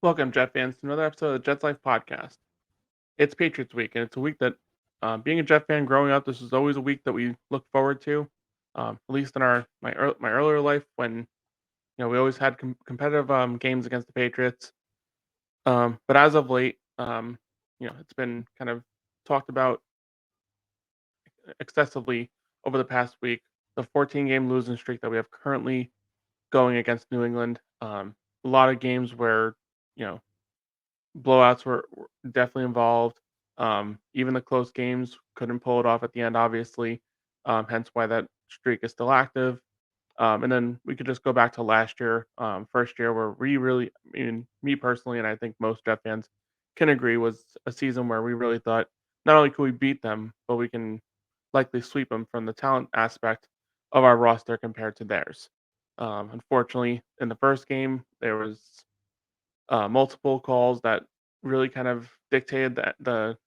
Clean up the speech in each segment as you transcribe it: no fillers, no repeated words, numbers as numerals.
Welcome, Jet fans, to another episode of the Jets Life podcast. It's Patriots week, and it's a week that, being a Jet fan growing up, this was always a week that we looked forward to. At least in my earlier life, when we always had competitive games against the Patriots. But as of late, it's been kind of talked about excessively over the past week. The 14 game losing streak that we have currently going against New England. A lot of games where you know blowouts were definitely involved. Even the close games couldn't pull it off at the end, obviously. Hence why that streak is still active. And then we could just go back to last year, first year where we really, I mean, me personally, and I think most Jet fans can agree, was a season where we really thought not only could we beat them, but we can likely sweep them from the talent aspect of our roster compared to theirs. Unfortunately, in the first game, there was multiple calls that really kind of dictated the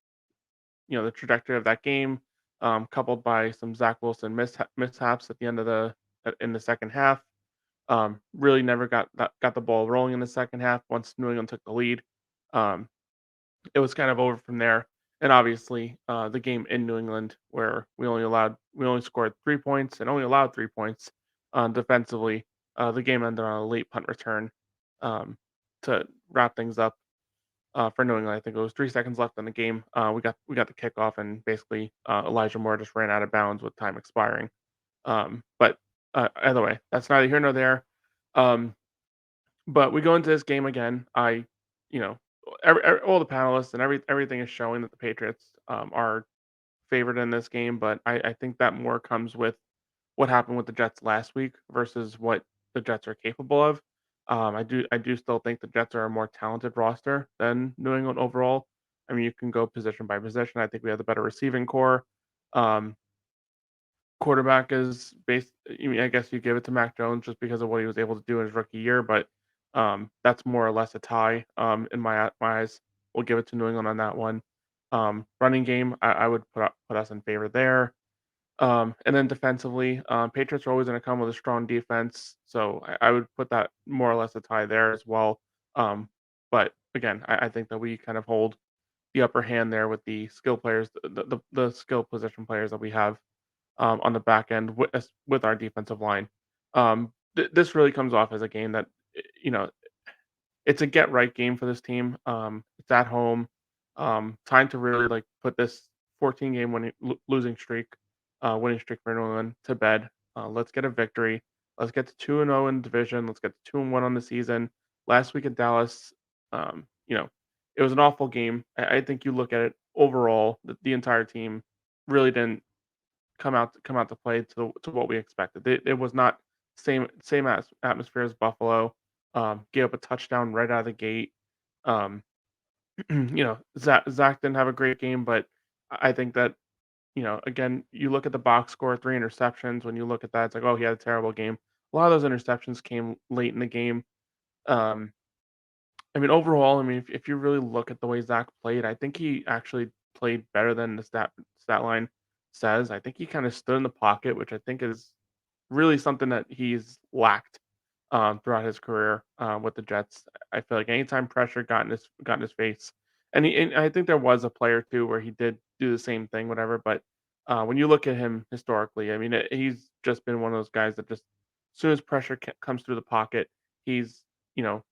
trajectory of that game, coupled by some Zach Wilson mishaps at the end of in the second half. Really never got the ball rolling in the second half once New England took the lead. Um, it was kind of over from there. And obviously, the game in New England where we only scored 3 points and only allowed 3 points defensively. The game ended on a late punt return to wrap things up for New England. I think it was 3 seconds left in the game. We got the kickoff, and basically Elijah Moore just ran out of bounds with time expiring. But either way, that's neither here nor there. Um, but we go into this game again. You know, all the panelists and everything is showing that the Patriots are favored in this game. But I think that more comes with what happened with the Jets last week versus what the Jets are capable of. I do still think the Jets are a more talented roster than New England overall. I mean, you can go position by position. I think we have the better receiving core. Um, Quarterback is based. I mean, I guess you give it to Mac Jones just because of what he was able to do in his rookie year, but that's more or less a tie in my eyes. We'll give it to New England on that one. Running game, I would put us in favor there. And then defensively, Patriots are always going to come with a strong defense, so I would put that more or less a tie there as well. Um, but again, I think that we kind of hold the upper hand there with the skill players, the skill position players that we have on the back end with our defensive line. This really comes off as a game that you know it's a get right game for this team. It's at home. Time to really like put this 14 game winning streak for New England to bed. Let's get a victory. Let's get to 2-0 in division. Let's get to 2-1 on the season. Last week at Dallas, um, you know, it was an awful game. I think you look at it overall, the entire team really didn't come out to play to what we expected. It was not same atmosphere as Buffalo. Gave up a touchdown right out of the gate. Um, Zach didn't have a great game, but I think that again, you look at the box score, 3 interceptions. When you look at that, it's like, oh, he had a terrible game. A lot of those interceptions came late in the game. Um, I mean, overall, I mean, if you really look at the way Zach played, I think he actually played better than the stat line says. I think he kind of stood in the pocket, which I think is really something that he's lacked throughout his career with the Jets. I feel like anytime pressure got in his face, and I think there was a player too where he did do the same thing, whatever. But when you look at him historically, I mean, he's just been one of those guys that just as soon as pressure comes through the pocket, he's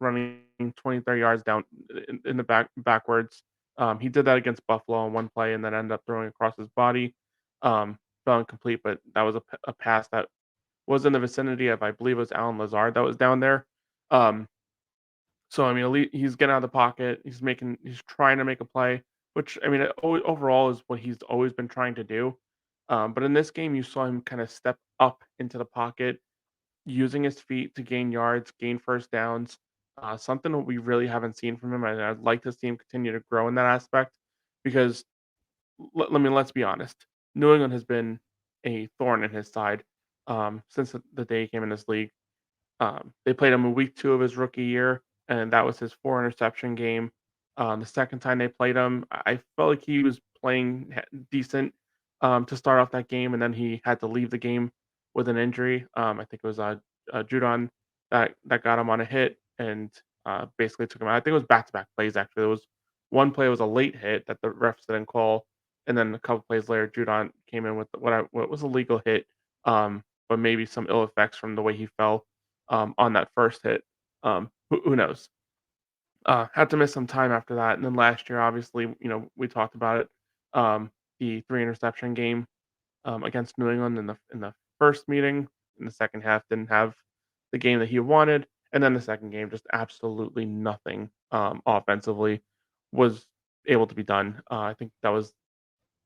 running 20, 30 yards down in the backwards. He did that against Buffalo on one play and then ended up throwing across his body. Fell incomplete, but that was a pass that was in the vicinity of, I believe it was Alan Lazard that was down there. Um, so I mean, he's getting out of the pocket. He's trying to make a play, which I mean, overall is what he's always been trying to do. But in this game, you saw him kind of step up into the pocket, using his feet to gain yards, gain first downs. Something that we really haven't seen from him, and I'd like to see him continue to grow in that aspect because let's be honest. New England has been a thorn in his side since the day he came in this league. They played him in week 2 of his rookie year, and that was his 4 interception game. The second time they played him, I felt like he was playing decent to start off that game, and then he had to leave the game with an injury. I think it was Judon that got him on a hit, and basically took him out. I think it was back-to-back plays, actually. There was one play was a late hit that the refs didn't call, and then a couple plays later, Judon came in with what was a legal hit, but maybe some ill effects from the way he fell on that first hit. Who knows? Had to miss some time after that, and then last year, obviously, we talked about it. The three interception game against New England in the first meeting. In the second half, didn't have the game that he wanted, and then the second game, just absolutely nothing offensively was able to be done. I think that was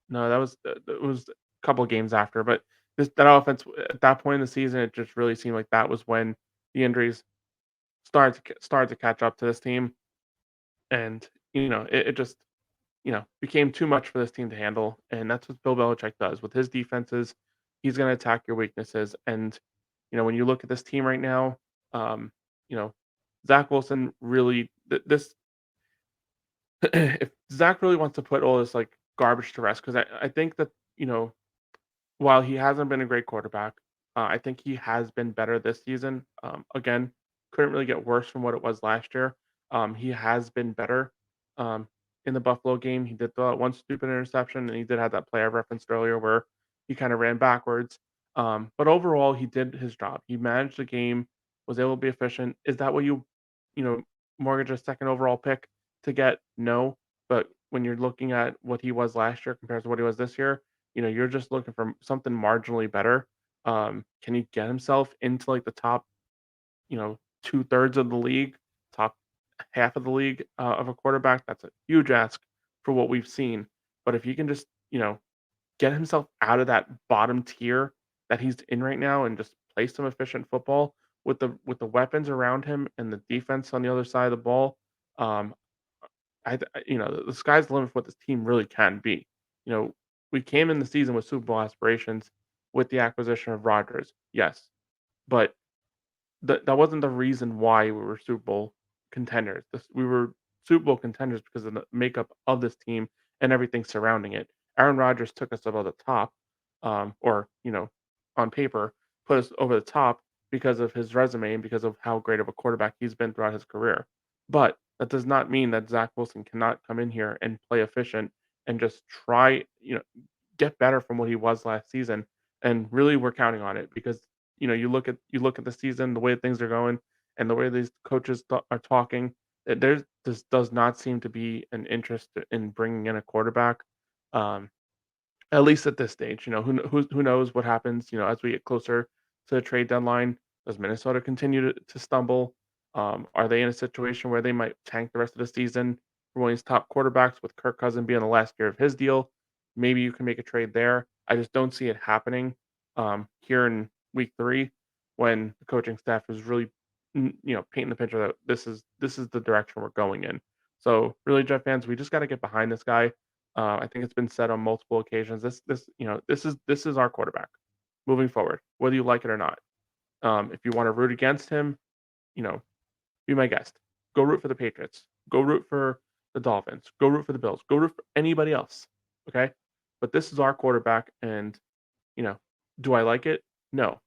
no, that was a couple of games after, but that offense at that point in the season, it just really seemed like that was when the injuries started to catch up to this team, and it just became too much for this team to handle, and that's what Bill Belichick does with his defenses. He's going to attack your weaknesses, and when you look at this team right now, um, you know, Zach Wilson really this if Zach really wants to put all this like garbage to rest, because I think that while he hasn't been a great quarterback, I think he has been better this season. Again, couldn't really get worse from what it was last year. He has been better. Um, in the Buffalo game, he did throw out one stupid interception, and he did have that play I referenced earlier where he kind of ran backwards. But overall, he did his job. He managed the game, was able to be efficient. Is that what you know, mortgage a second overall pick to get? No. But when you're looking at what he was last year compared to what he was this year, you're just looking for something marginally better. Can he get himself into like the top, 2/3 of the league, top half of the league of a quarterback? That's a huge ask for what we've seen. But if he can just, get himself out of that bottom tier that he's in right now and just play some efficient football with the weapons around him and the defense on the other side of the ball, um, the sky's the limit for what this team really can be. You know, we came in the season with Super Bowl aspirations with the acquisition of Rodgers, yes, but that wasn't the reason why we were Super Bowl contenders. We were Super Bowl contenders because of the makeup of this team and everything surrounding it. Aaron Rodgers took us above the top, or on paper, put us over the top because of his resume and because of how great of a quarterback he's been throughout his career. But that does not mean that Zach Wilson cannot come in here and play efficient and just try, get better from what he was last season. And really, we're counting on it because you look at the season, the way things are going, and the way these coaches are talking. There's this does not seem to be an interest in bringing in a quarterback. Um, at least at this stage, who knows what happens, as we get closer to the trade deadline. Does Minnesota continue to stumble? Are they in a situation where they might tank the rest of the season for one of these top quarterbacks with Kirk Cousins being the last year of his deal? Maybe you can make a trade there. I just don't see it happening here in week 3 when the coaching staff is really painting the picture that this is the direction we're going in. So really, Jet fans, we just got to get behind this guy. I think it's been said on multiple occasions. This is our quarterback moving forward, whether you like it or not. If you want to root against him, you know, be my guest. Go root for the Patriots. Go root for the Dolphins. Go root for the Bills. Go root for anybody else. Okay, but this is our quarterback, and you know, do I like it? No,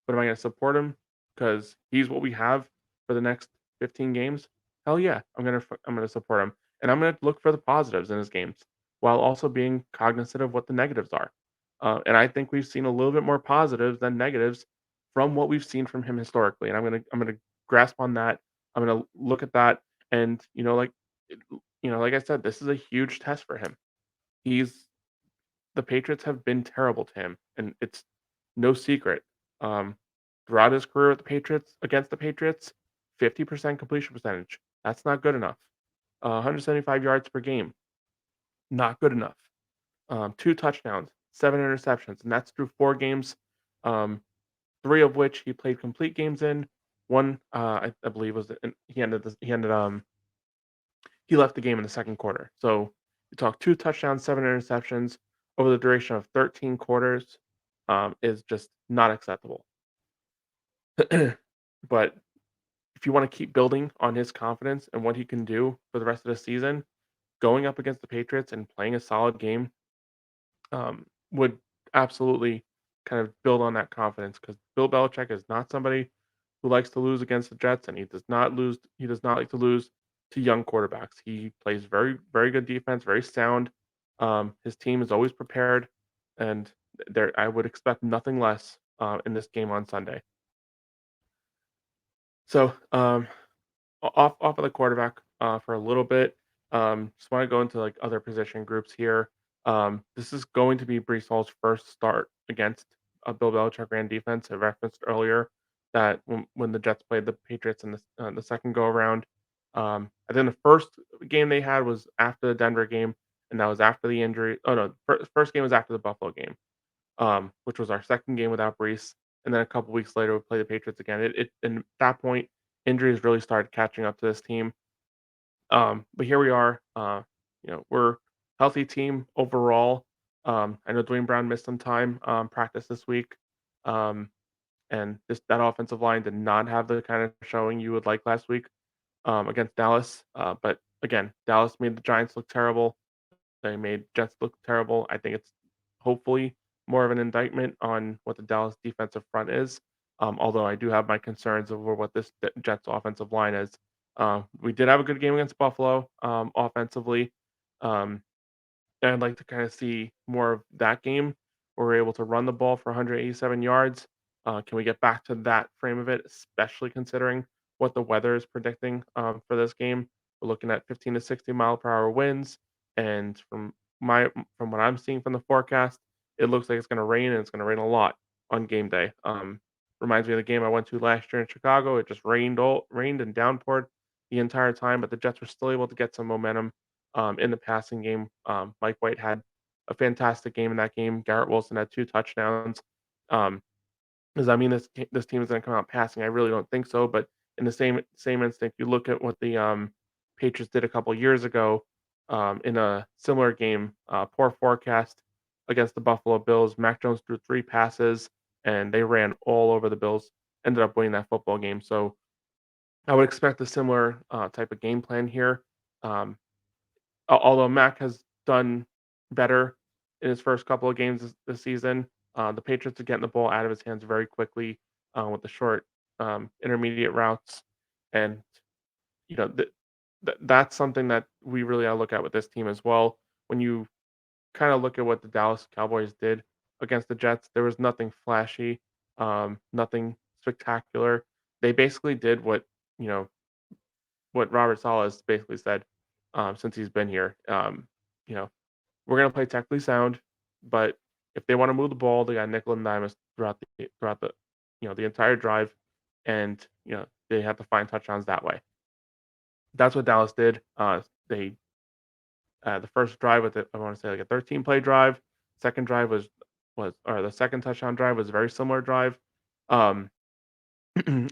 but am I going to support him because he's what we have for the next 15 games? Hell yeah, I'm gonna support him, and I'm gonna look for the positives in his games while also being cognizant of what the negatives are. And I think we've seen a little bit more positives than negatives from what we've seen from him historically. And I'm gonna grasp on that. I'm gonna look at that, and like I said, this is a huge test for him. He's the Patriots have been terrible to him, and it's no secret. Um, throughout his career with the Patriots, against the Patriots, 50% completion percentage. That's not good enough. 175 yards per game, not good enough. Two touchdowns, seven interceptions, and that's through 4 games, um, three of which he played complete games in. One, I believe, was he left the game in the second quarter. So you talk 2 touchdowns, 7 interceptions over the duration of 13 quarters, is just not acceptable. But if you want to keep building on his confidence and what he can do for the rest of the season, going up against the Patriots and playing a solid game would absolutely kind of build on that confidence because Bill Belichick is not somebody who likes to lose against the Jets, and he does not like to lose to young quarterbacks. He plays very, very good defense, very sound. His team is always prepared, and there I would expect nothing less in this game on Sunday. So, off of the quarterback for a little bit. Just want to go into like other position groups here. This is going to be Breece Hall's first start against a Bill Belichick ran defense. I referenced earlier that when the Jets played the Patriots in the second go around, I think the first game they had was after the Denver game, and that was after the injury. Oh no, first game was after the Buffalo game, which was our second game without Breece. And then a couple weeks later, we play the Patriots again. And at that point, injuries really started catching up to this team. But here we are. We're healthy team overall. I know Dwayne Brown missed some time practice this week, um, and that offensive line did not have the kind of showing you would like last week against Dallas. But again, Dallas made the Giants look terrible. They made Jets look terrible. I think it's hopefully more of an indictment on what the Dallas defensive front is. Although I do have my concerns over what this Jets offensive line is. We did have a good game against Buffalo offensively. Um, and I'd like to kind of see more of that game where we're able to run the ball for 187 yards. Can we get back to that frame of it, especially considering what the weather is predicting for this game? We're looking at 15 to 60 mile per hour winds, and from what I'm seeing from the forecast, it looks like it's going to rain and it's going to rain a lot on game day. Reminds me of the game I went to last year in Chicago. It just rained and downpoured the entire time, but the Jets were still able to get some momentum in the passing game. Mike White had a fantastic game in that game. Garrett Wilson had 2 touchdowns. Um, does that mean this team is going to come out passing? I really don't think so. But in the same instinct, you look at what the Patriots did a couple years ago in a similar game. Poor forecast against the Buffalo Bills. Mac Jones threw 3 passes and they ran all over the Bills. Ended up winning that football game. So I would expect a similar type of game plan here. Um, Although Mac has done better in his first couple of games this season, the Patriots are getting the ball out of his hands very quickly with the short intermediate routes, and you know that's something that we really gotta look at with this team as well. When you kind of look at what the Dallas Cowboys did against the Jets, there was nothing flashy, nothing spectacular. They basically did you know what Robert Saleh has basically said since he's been here. You know, we're gonna play technically sound, but if they want to move the ball, they got nickel and dime us throughout the the entire drive, and they have to find touchdowns that way. That's what Dallas did. They The first drive with it, I want to say like a 13 play drive. Second drive was or the second touchdown drive was a very similar drive. Um,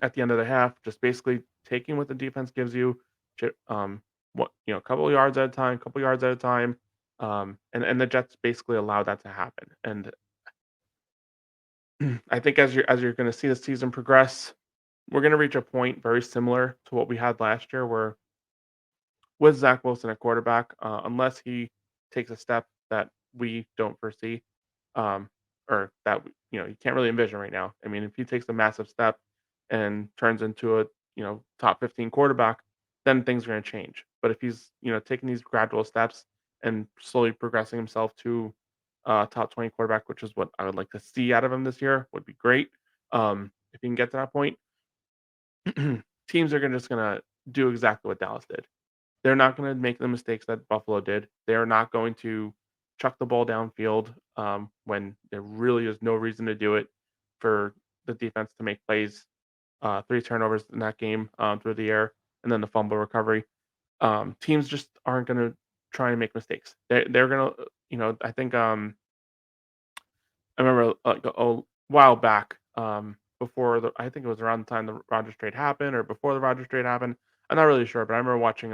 at the end of the half, just basically taking what the defense gives you, a couple of yards at a time, couple yards at a time, and the Jets basically allow that to happen. And I think as you're going to see the season progress, we're going to reach a point very similar to what we had last year, where with Zach Wilson at quarterback, unless he takes a step that we don't foresee, or that you can't really envision right now. I mean, if he takes a massive step and turns into a top 15 quarterback, then things are going to change. But if he's taking these gradual steps and slowly progressing himself to top 20 quarterback, which is what I would like to see out of him this year, would be great. If he can get to that point, teams are just going to do exactly what Dallas did. They're not going to make the mistakes that Buffalo did. They're not going to chuck the ball downfield when there really is no reason to do it for the defense to make plays. 3 turnovers in that game through the air, and then the fumble recovery. Teams just aren't going to try and make mistakes. They're going to, I think I remember like a while back, I think it was around the time the Rodgers trade happened or before the Rodgers trade happened. I'm not really sure, but I remember watching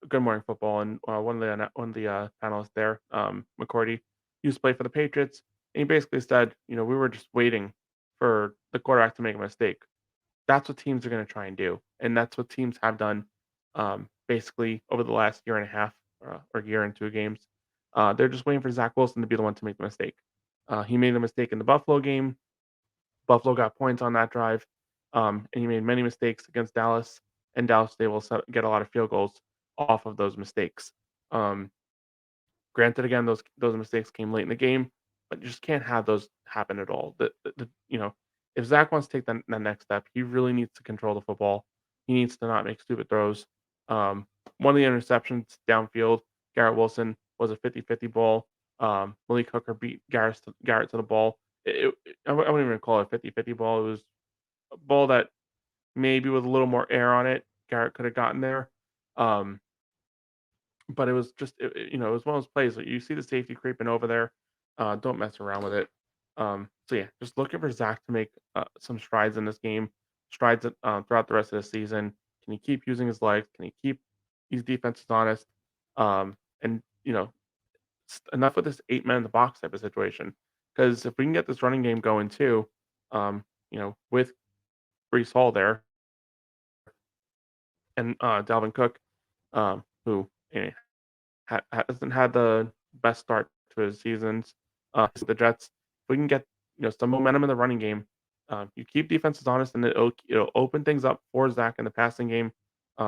Good Morning Football, and one of the panelists there, McCourty, used to play for the Patriots, and he basically said, we were just waiting for the quarterback to make a mistake. That's what teams are going to try and do, and that's what teams have done, basically over the last year and a half or year and 2 games. They're just waiting for Zach Wilson to be the one to make the mistake. He made a mistake in the Buffalo game. Buffalo got points on that drive. and he made many mistakes against Dallas, and Dallas was able to get a lot of field goals off of those mistakes. Um, Granted, again, those mistakes came late in the game, but you just can't have those happen at all. If Zach wants to take that next step, he really needs to control the football. He needs to not make stupid throws. One of the interceptions downfield, Garrett Wilson was a 50-50 ball. Malik Hooker beat Garrett to the ball. I wouldn't even call it a 50-50 ball. It was a ball that maybe with a little more air on it, Garrett could have gotten there. Um, but it was just it was one of those plays that you see the safety creeping over there, don't mess around with it. So yeah, just looking for Zach to make some strides in this game, strides throughout the rest of the season. Can he keep using his legs? Can he keep these defenses honest? And enough with this 8 men in the box type of situation. Because if we can get this running game going too, with Breece Hall there and Dalvin Cook, who hasn't had the best start to his seasons. The Jets, if we can get some momentum in the running game, you keep defenses honest, and it'll open things up for Zach in the passing game.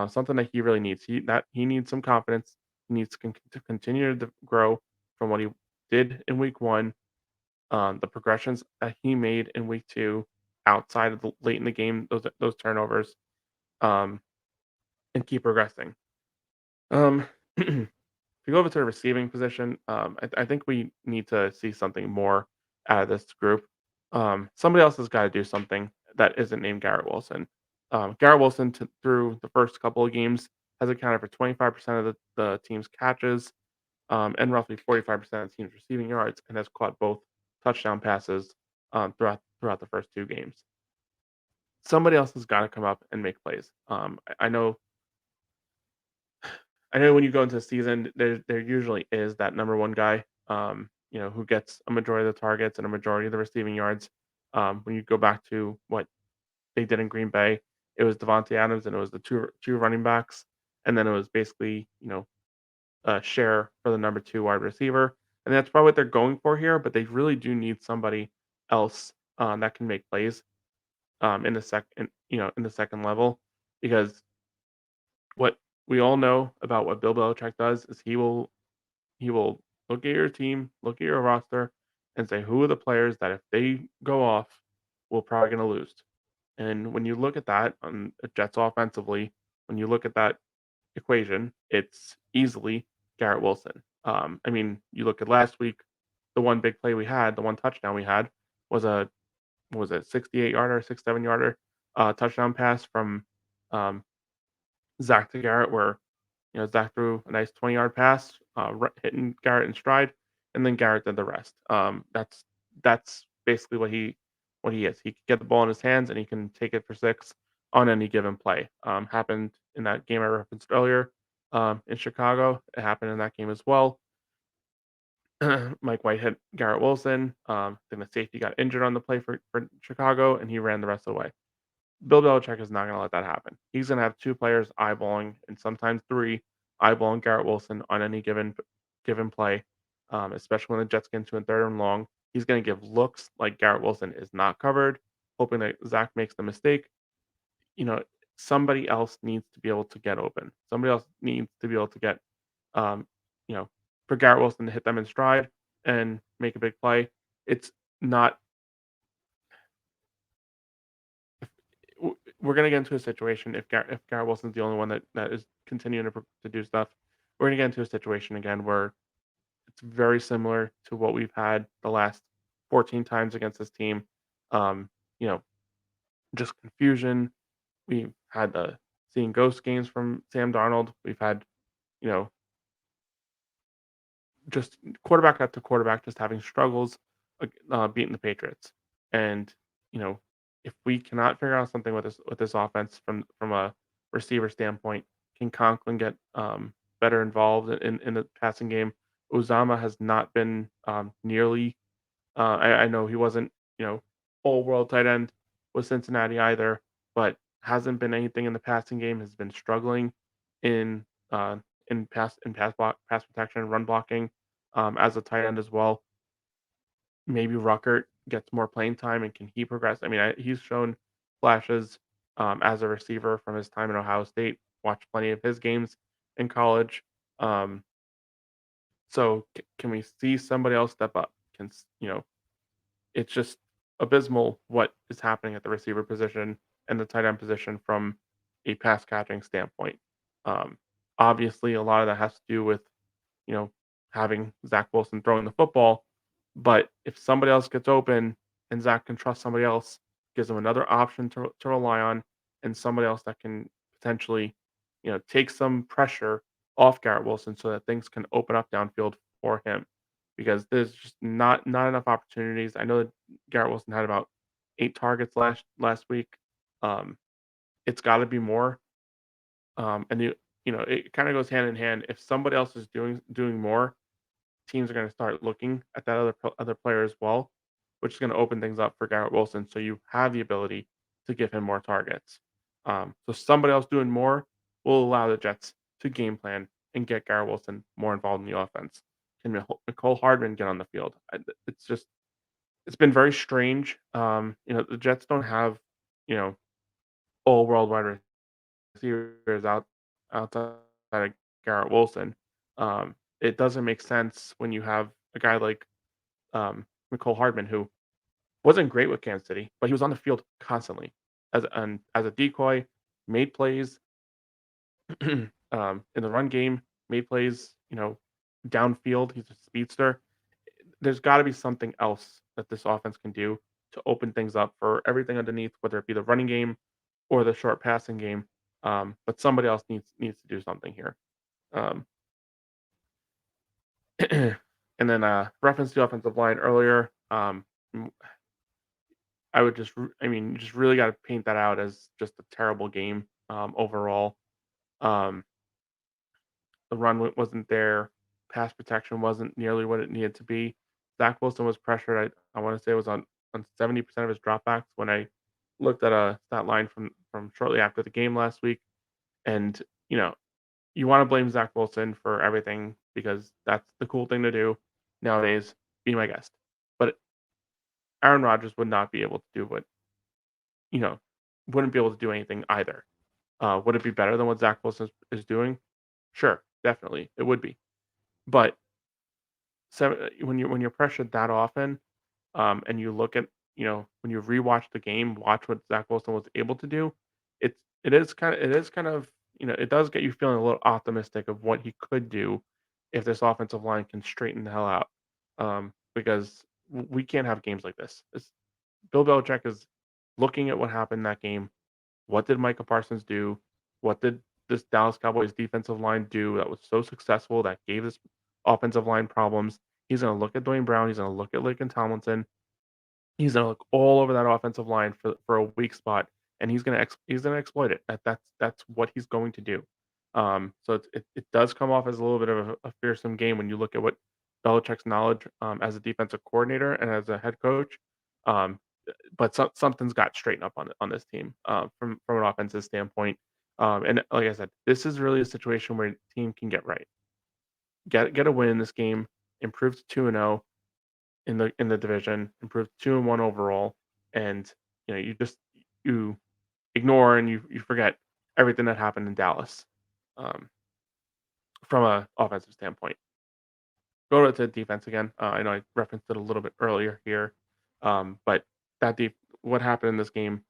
Something that he really needs. He needs some confidence. He needs to continue to grow from what he did in week one. The progressions that he made in week two, outside of the late in the game, those turnovers, um, and keep progressing. Um, If you go over to the receiving position, I think we need to see something more out of this group. Somebody else has got to do something that isn't named Garrett Wilson. Garrett Wilson, through the first couple of games, has accounted for 25% of the team's catches, and roughly 45% of the team's receiving yards, and has caught both touchdown passes throughout the first two games. Somebody else has got to come up and make plays. I know when you go into the season, there usually is that number one guy, who gets a majority of the targets and a majority of the receiving yards. When you go back to what they did in Green Bay, it was Devontae Adams and it was the two running backs, and then it was basically a share for the number two wide receiver, and that's probably what they're going for here. But they really do need somebody else that can make plays in the second level, because what we all know about what Bill Belichick does is he will look at your team, look at your roster, and say who are the players that if they go off, we're probably going to lose. And when you look at that on the Jets offensively, when you look at that equation, it's easily Garrett Wilson. I mean, you look at last week, the one big play we had, the one touchdown we had was a what was it, 68 yarder, 67 yarder touchdown pass from um, Zach to Garrett, where Zach threw a nice 20-yard pass, hitting Garrett in stride, and then Garrett did the rest. That's basically what he is. He can get the ball in his hands and he can take it for six on any given play. Happened in that game I referenced earlier in Chicago. It happened in that game as well. Mike White hit Garrett Wilson. Then the safety got injured on the play for Chicago, and he ran the rest of the way. Bill Belichick is not going to let that happen. He's going to have two players eyeballing, and sometimes three eyeballing Garrett Wilson on any given play, especially when the Jets get into a third and long. He's going to give looks like Garrett Wilson is not covered, hoping that Zach makes the mistake. You know, somebody else needs to be able to get open. Somebody else needs to be able to get, um, you know, for Garrett Wilson to hit them in stride and make a big play. It's not we're gonna get into a situation if Garrett Wilson's the only one that is continuing to do stuff. We're gonna get into a situation again where it's very similar to what we've had the last 14 times against this team. Um, you know, just confusion. We've had the seeing ghost games from Sam Darnold. We've had you know just quarterback after quarterback just having struggles beating the Patriots. And you know, if we cannot figure out something with this offense from a receiver standpoint, can Conklin get better involved in the passing game? Uzama has not been nearly. I know he wasn't all world tight end with Cincinnati either, but hasn't been anything in the passing game. Has been struggling in uh, pass protection and run blocking as a tight end as well. Maybe Ruckert gets more playing time and can he progress? I mean, he's shown flashes as a receiver from his time in Ohio State. Watched plenty of his games in college. Um, so can we see somebody else step up? It's just abysmal what is happening at the receiver position and the tight end position from a pass catching standpoint. Um, Obviously, a lot of that has to do with you know, having Zach Wilson throwing the football. But if somebody else gets open and Zach can trust somebody else, gives him another option to rely on, and somebody else that can potentially, take some pressure off Garrett Wilson so that things can open up downfield for him. Because there's just not enough opportunities. I know that Garrett Wilson had about 8 targets last week. Um, it's got to be more. And it kind of goes hand in hand. If somebody else is doing more, teams are going to start looking at that other player as well, which is going to open things up for Garrett Wilson. So you have the ability to give him more targets. So somebody else doing more will allow the Jets to game plan and get Garrett Wilson more involved in the offense. Can Nicole Hardman get on the field? It's been very strange. The Jets don't have you know all world wide receivers outside of Garrett Wilson. It doesn't make sense when you have a guy like Nicole Hardman who wasn't great with Kansas City, but he was on the field constantly as a decoy, made plays in the run game, made plays, downfield. He's a speedster. There's got to be something else that this offense can do to open things up for everything underneath, whether it be the running game or the short passing game. But somebody else needs to do something here. Um, and then reference to offensive line earlier. I would you just really got to paint that out as just a terrible game overall. Um, the run wasn't there. Pass protection wasn't nearly what it needed to be. Zach Wilson was pressured. I want to say it was on 70% of his dropbacks when I looked at a stat line from shortly after the game last week. And you know, you want to blame Zach Wilson for everything because that's the cool thing to do nowadays. Be my guest, but Aaron Rodgers would not be able to do you know wouldn't be able to do anything either. Would it be better than what Zach Wilson is doing? Sure, definitely, it would be. But when you're pressured that often, and you look at when you rewatch the game, watch what Zach Wilson was able to do, it is kind of it does get you feeling a little optimistic of what he could do if this offensive line can straighten the hell out. Because we can't have games like this. Bill Belichick is looking at what happened in that game. What did Micah Parsons do? What did this Dallas Cowboys defensive line do that was so successful that gave this offensive line problems? He's going to look at Dwayne Brown. He's going to look at Laken Tomlinson. He's going to look all over that offensive line for a weak spot, and he's gonna exploit it. That's what he's going to do. So it does come off as a little bit of a fearsome game when you look at what Belichick's knowledge as a defensive coordinator and as a head coach. Um, but something's got straightened up on this team from an offensive standpoint. And like I said, this is really a situation where the team can get right, get a win in this game, improve to 2-0 in the division, improve to 2-1 overall, and you ignore and you forget everything that happened in Dallas um, from a offensive standpoint. Go to defense again. I know I referenced it a little bit earlier here, but that what happened in this game.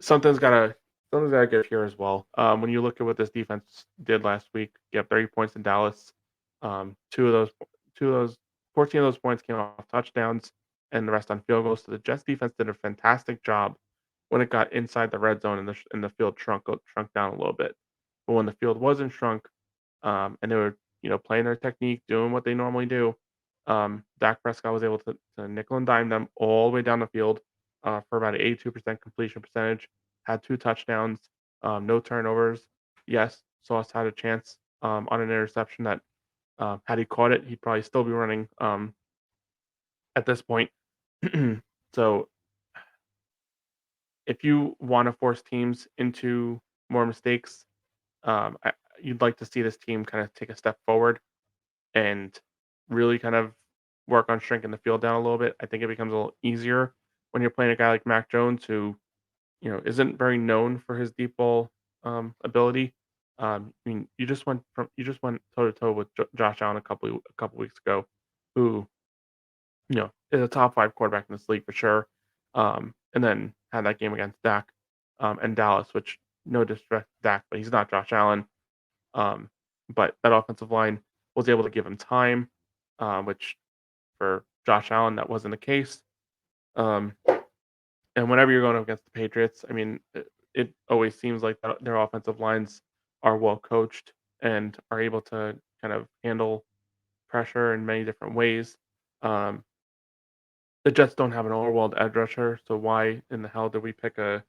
Something's gotta something's gotta give here as well. When you look at what this defense did last week, you have 30 points in Dallas. Two of those, 14 of those points came off touchdowns, and the rest on field goals. So the Jets defense did a fantastic job when it got inside the red zone and the field shrunk down a little bit. But when the field wasn't shrunk, and they were playing their technique, doing what they normally do, Dak Prescott was able to nickel and dime them all the way down the field for about an 82% completion percentage. Had 2 touchdowns, no turnovers. Yes, Sauce had a chance on an interception that had he caught it, he'd probably still be running at this point. So if you want to force teams into more mistakes, you'd like to see this team kind of take a step forward and really kind of work on shrinking the field down a little bit. I think it becomes a little easier when you're playing a guy like Mac Jones who, isn't very known for his deep ball ability. I mean, you just went toe to toe with Josh Allen a couple weeks ago, who is a top five quarterback in this league for sure. And then had that game against Dak and Dallas, which no disrespect to Dak, but he's not Josh Allen. Um, but that offensive line was able to give him time, which for Josh Allen that wasn't the case. Um, and whenever you're going up against the Patriots, I mean, it always seems like their offensive lines are well coached and are able to kind of handle pressure in many different ways. Um, the Jets don't have an overworld edge rusher, so why in the hell did we pick a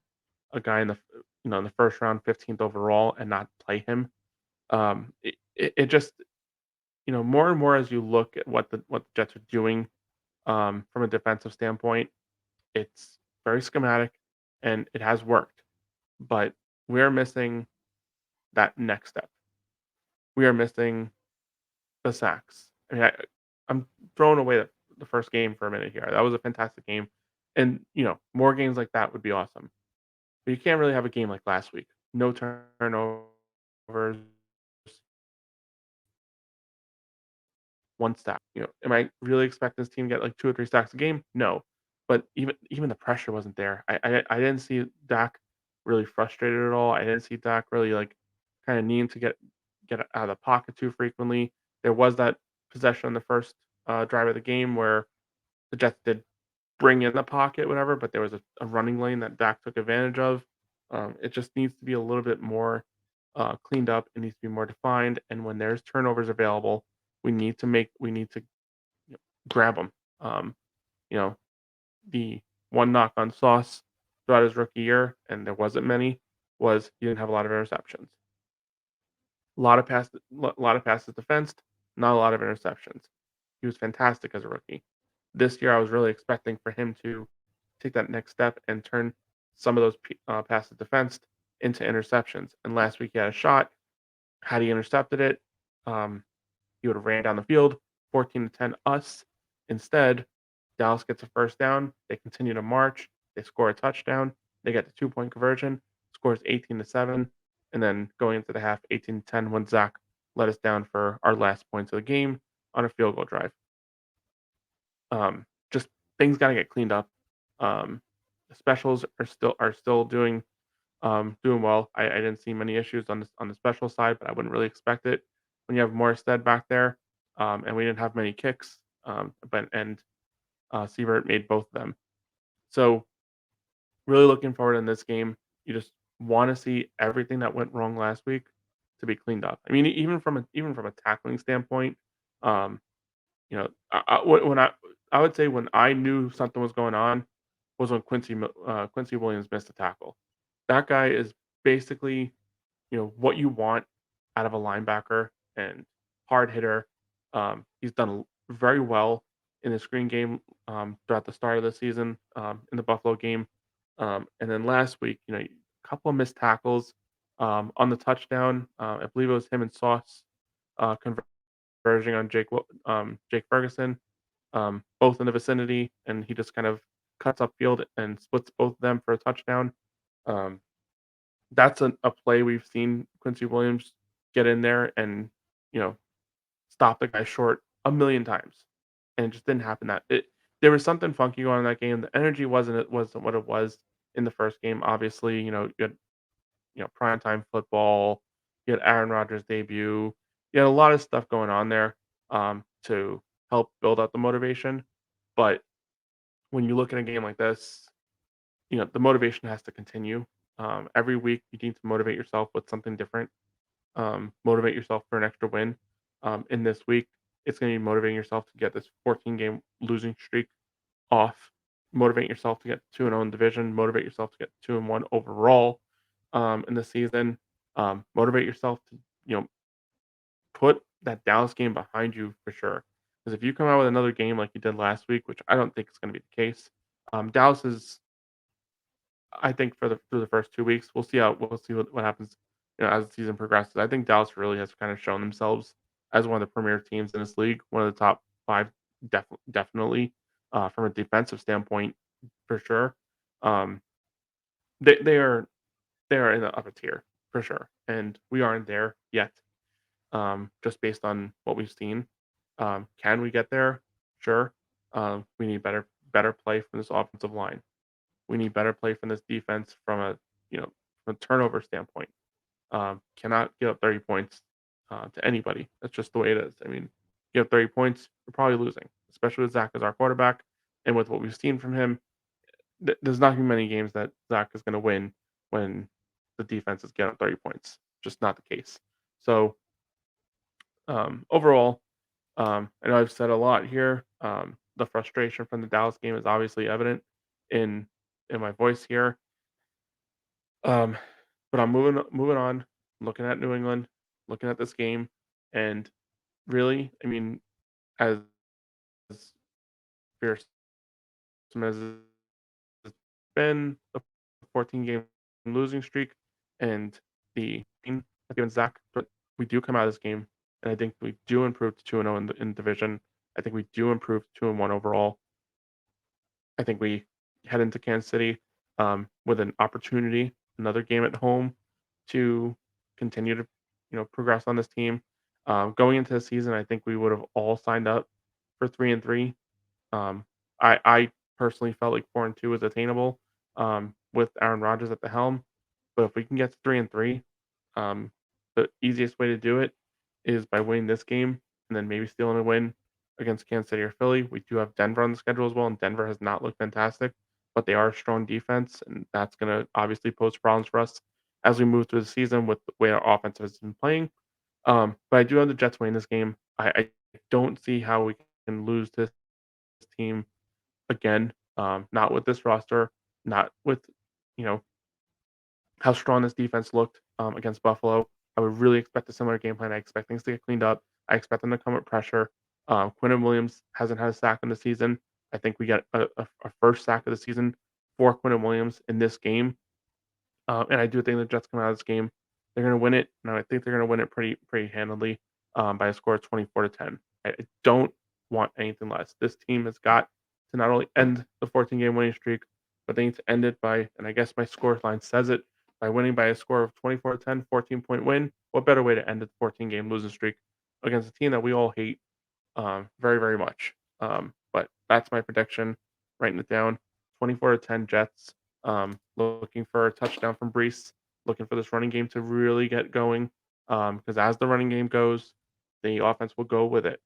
guy in the first round, 15th overall, and not play him? It just more and more as you look at what the Jets are doing from a defensive standpoint, it's very schematic and it has worked, but we're missing that next step. We are missing the sacks. I mean, I'm throwing away the first game for a minute here. That was a fantastic game, and more games like that would be awesome. But you can't really have a game like last week. No turnovers, one stack. Am I really expecting this team to get like 2 or 3 stacks a game? No. But even the pressure wasn't there. I didn't see Dak really frustrated at all. I didn't see Dak really like kind of needing to get out of the pocket too frequently. There was that possession in the first drive of the game where the Jets did bring in the pocket, whatever, but there was a running lane that Dak took advantage of. It just needs to be a little bit more cleaned up. It needs to be more defined. And when there's turnovers available, we need to grab them. You know, the one knock on Sauce throughout his rookie year, and there wasn't many, was he didn't have a lot of interceptions. A lot of passes defensed, not a lot of interceptions. He was fantastic as a rookie. This year, I was really expecting for him to take that next step and turn some of those passes defensed into interceptions. And last week, he had a shot. Had he intercepted it, um, he would have ran down the field, 14-10 us. Instead, Dallas gets a first down. They continue to march. They score a touchdown. They get the 2-point conversion. Scores 18-7, and then going into the half, 18-10 when Zach let us down for our last points of the game on a field goal drive. Just things got to get cleaned up. The specials are still doing well. I didn't see many issues on the special side, but I wouldn't really expect it when you have Morstead back there, and we didn't have many kicks. Sievert made both of them. So really looking forward in this game. You just want to see everything that went wrong last week to be cleaned up. I mean, even from a tackling standpoint, um, when I would say when I knew something was going on was when Quincy Williams missed a tackle. That guy is basically what you want out of a linebacker and hard hitter. He's done very well in the screen game throughout the start of the season in the Buffalo game, and then last week, a couple of missed tackles on the touchdown. I believe it was him and Sauce converging on Jake Ferguson, both in the vicinity, and he just kind of cuts upfield and splits both of them for a touchdown. Um, that's a play we've seen Quincy Williams get in there and, you know, stop the guy short a million times, and it just didn't happen. There was something funky going on in that game. The energy wasn't what it was in the first game. Obviously, you had primetime football, you had Aaron Rodgers' debut, you had a lot of stuff going on there to help build up the motivation. But when you look at a game like this, the motivation has to continue. Every week, you need to motivate yourself with something different. Motivate yourself for an extra win. In this week, it's going to be motivating yourself to get this 14-game losing streak off. Motivate yourself to get 2-0 in division. Motivate yourself to get 2-1 overall in the season. Motivate yourself to put that Dallas game behind you for sure. Because if you come out with another game like you did last week, which I don't think is going to be the case, Dallas is, I think, through the first 2 weeks, we'll see what happens, as the season progresses. I think Dallas really has kind of shown themselves as one of the premier teams in this league, one of the top five, definitely. From a defensive standpoint, for sure. Um, they are in the upper tier for sure, and we aren't there yet. Just based on what we've seen. Can we get there? Sure. We need better play from this offensive line. We need better play from this defense from a you know from a turnover standpoint. Cannot give up 30 points to anybody. That's just the way it is. I mean, give up 30 points, you're probably losing, especially with Zach as our quarterback, and with what we've seen from him. There's not gonna be many games that Zach is going to win when the defense is getting up 30 points. Just not the case. So overall, I know I've said a lot here. The frustration from the Dallas game is obviously evident in my voice here. Um, but I'm moving on, looking at New England, looking at this game, and really, I mean, as fearsome as it's been, the 14 game losing streak and the team against Zach, but we do come out of this game, and I think we do improve to 2-0 in the division. I think we do improve to 2-1 overall. I think we head into Kansas City with an opportunity, another game at home to continue to progress on this team. Going into the season, I think we would have all signed up for 3-3. I personally felt like 4-2 was attainable with Aaron Rodgers at the helm. But if we can get to 3-3, um, the easiest way to do it is by winning this game and then maybe stealing a win against Kansas City or Philly. We do have Denver on the schedule as well, and Denver has not looked fantastic, but they are a strong defense, and that's going to obviously pose problems for us as we move through the season with the way our offense has been playing. But I do have the Jets winning this game. I don't see how we can lose this team again. Not with this roster, not with you know how strong this defense looked against Buffalo. I would really expect a similar game plan. I expect things to get cleaned up. I expect them to come with pressure. Quinton Williams hasn't had a sack in the season. I think we get a first sack of the season for Quinton Williams in this game. And I do think the Jets come out of this game. They're going to win it, and I think they're going to win it pretty handily by a score of 24-10. I don't want anything less. This team has got to not only end the 14-game winning streak, but they need to end it by, and I guess my score line says it, by winning by a score of 24-10, 14-point win. What better way to end a 14-game losing streak against a team that we all hate very, very much. But that's my prediction. Writing it down. 24-10 Jets. Looking for a touchdown from Breece. Looking for this running game to really get going. Because as the running game goes, the offense will go with it.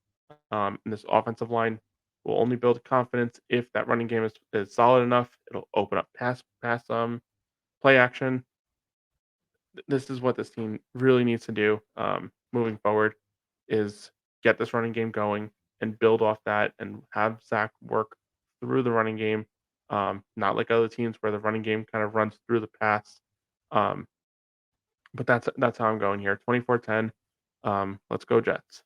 And this offensive line will only build confidence if that running game is solid enough. It'll open up pass play action. This is what this team really needs to do moving forward is get this running game going and build off that and have Zach work through the running game. Not like other teams where the running game kind of runs through the pass. Um, but that's how I'm going here. 24-10. Let's go Jets.